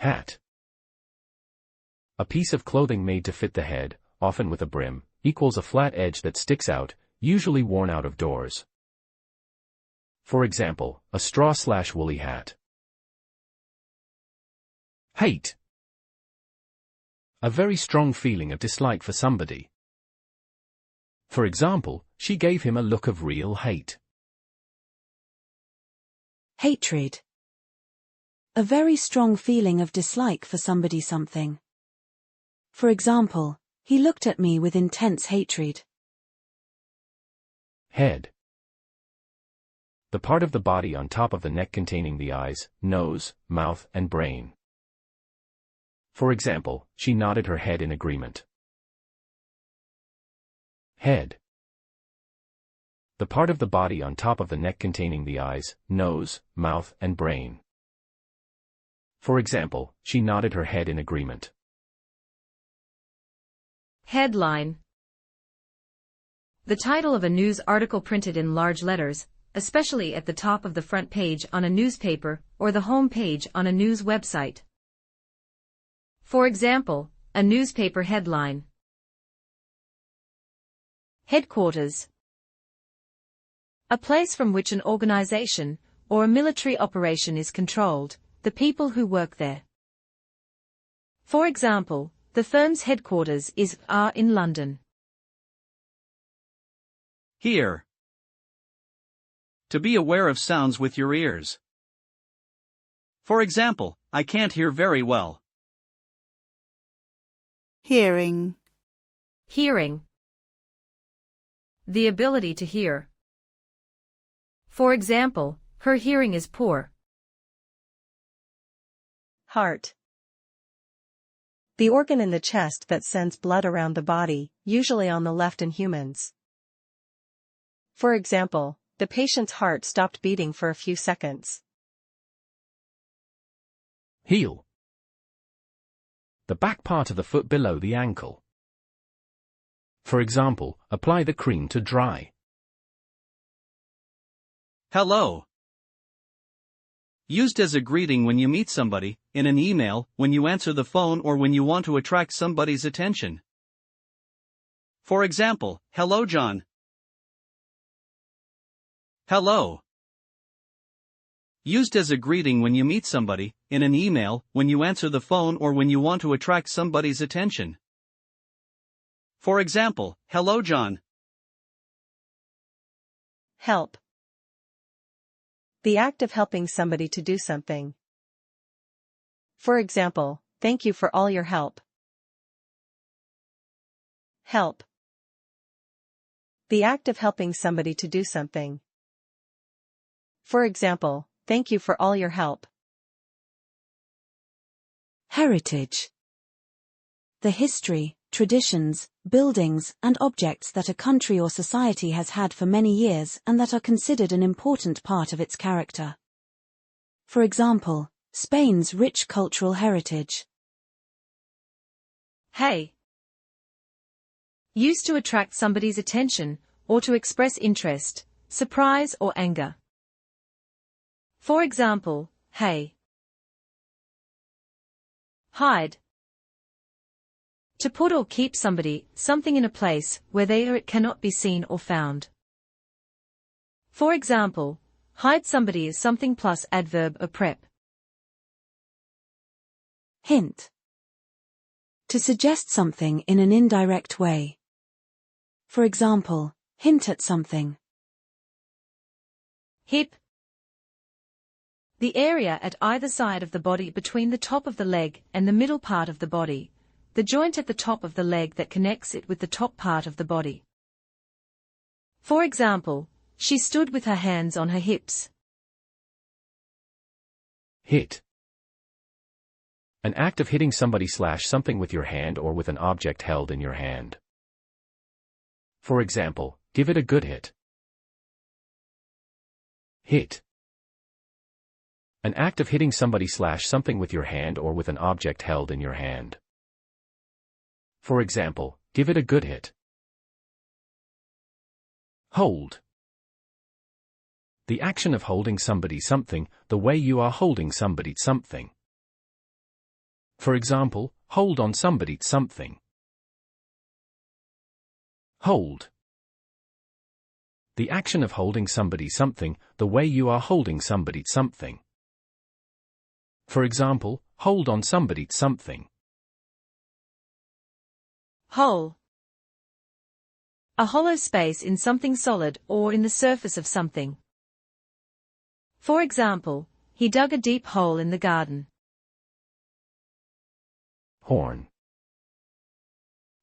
Hat. A piece of clothing made to fit the head, often with a brim, equals a flat edge that sticks out, usually worn out of doors. For example, a straw/woolly hat. Hate. A very strong feeling of dislike for somebody. For example, she gave him a look of real hate. Hatred. A very strong feeling of dislike for somebody something. For example, he looked at me with intense hatred. Head. The part of the body on top of the neck containing the eyes, nose, mouth, and brain. For example, she nodded her head in agreement. Head. The part of the body on top of the neck containing the eyes, nose, mouth, and brain. For example, she nodded her head in agreement. Headline. The title of a news article printed in large letters, especially at the top of the front page on a newspaper or the home page on a news website. For example, a newspaper headline. Headquarters. A place from which an organization or a military operation is controlled, the people who work there. For example, the firm's headquarters are in London. Hear. To be aware of sounds with your ears. For example, I can't hear very well. Hearing. Hearing. The ability to hear. For example, her hearing is poor. Heart. The organ in the chest that sends blood around the body, usually on the left in humans. For example, the patient's heart stopped beating for a few seconds. Heel. The back part of the foot below the ankle. For example, apply the cream to dry. Hello. Used as a greeting when you meet somebody, in an email, when you answer the phone, or when you want to attract somebody's attention. For example, hello John. Hello. Used as a greeting when you meet somebody, in an email, when you answer the phone, or when you want to attract somebody's attention. For example, hello John. Help. The act of helping somebody to do something. For example, thank you for all your help. Help. The act of helping somebody to do something. For example, thank you for all your help. Heritage. The history, traditions, buildings, and objects that a country or society has had for many years and that are considered an important part of its character. For example, Spain's rich cultural heritage. Hey. Used to attract somebody's attention, or to express interest, surprise or anger. For example, hey. Hide. To put or keep something in a place where it cannot be seen or found. For example, hide somebody is something plus adverb or prep. Hint. To suggest something in an indirect way. For example, hint at something. Hip. The area at either side of the body between the top of the leg and the middle part of the body. The joint at the top of the leg that connects it with the top part of the body. For example, she stood with her hands on her hips. Hit. An act of hitting somebody/something with your hand or with an object held in your hand. For example, give it a good hit. Hit. An act of hitting somebody/something with your hand or with an object held in your hand. For example, give it a good hit. Hold. The action of holding somebody something, the way you are holding somebody something. For example, hold on somebody something. Hold. The action of holding somebody something, the way you are holding somebody something. For example, hold on somebody something. Hole. A hollow space in something solid or in the surface of something. For example, he dug a deep hole in the garden. Horn.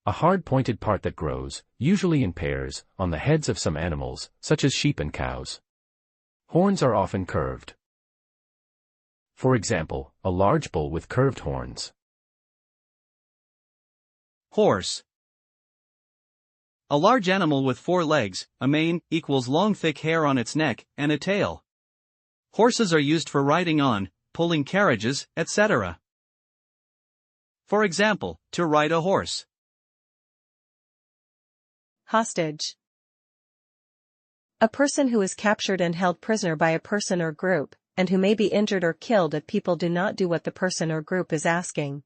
A hard-pointed part that grows, usually in pairs, on the heads of some animals, such as sheep and cows. Horns are often curved. For example, a large bull with curved horns. Horse. A large animal with 4 legs, a mane, equals long thick hair on its neck, and a tail. Horses are used for riding on, pulling carriages, etc. For example, to ride a horse. Hostage. A person who is captured and held prisoner by a person or group, and who may be injured or killed if people do not do what the person or group is asking.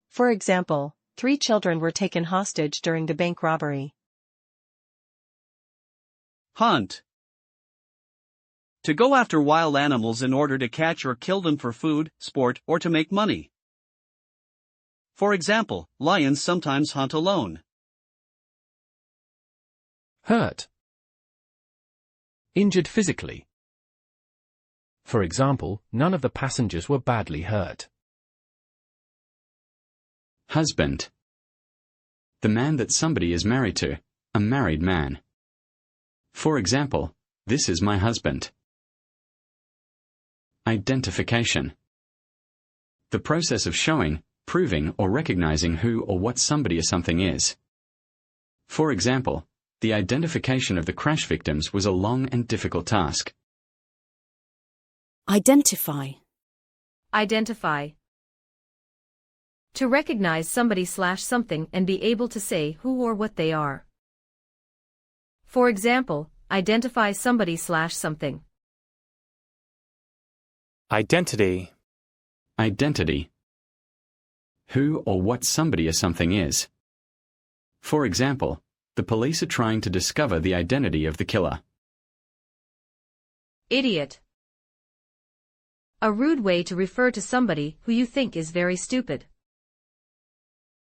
For example, 3 children were taken hostage during the bank robbery. Hunt. To go after wild animals in order to catch or kill them for food, sport, or to make money. For example, lions sometimes hunt alone. Hurt. Injured physically. For example, none of the passengers were badly hurt. Husband. The man that somebody is married to, a married man. For example, this is my husband. Identification. The process of showing, proving or recognizing who or what somebody or something is. For example, the identification of the crash victims was a long and difficult task. Identify. Identify. To recognize somebody/something and be able to say who or what they are. For example, identify somebody/something. Identity. Identity. Who or what somebody or something is. For example, the police are trying to discover the identity of the killer. Idiot. A rude way to refer to somebody who you think is very stupid.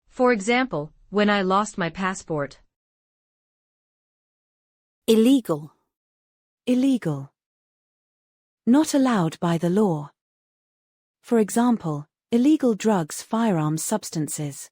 For example, when I lost my passport. Illegal. Illegal. Not allowed by the law. For example, illegal drugs, firearms, substances.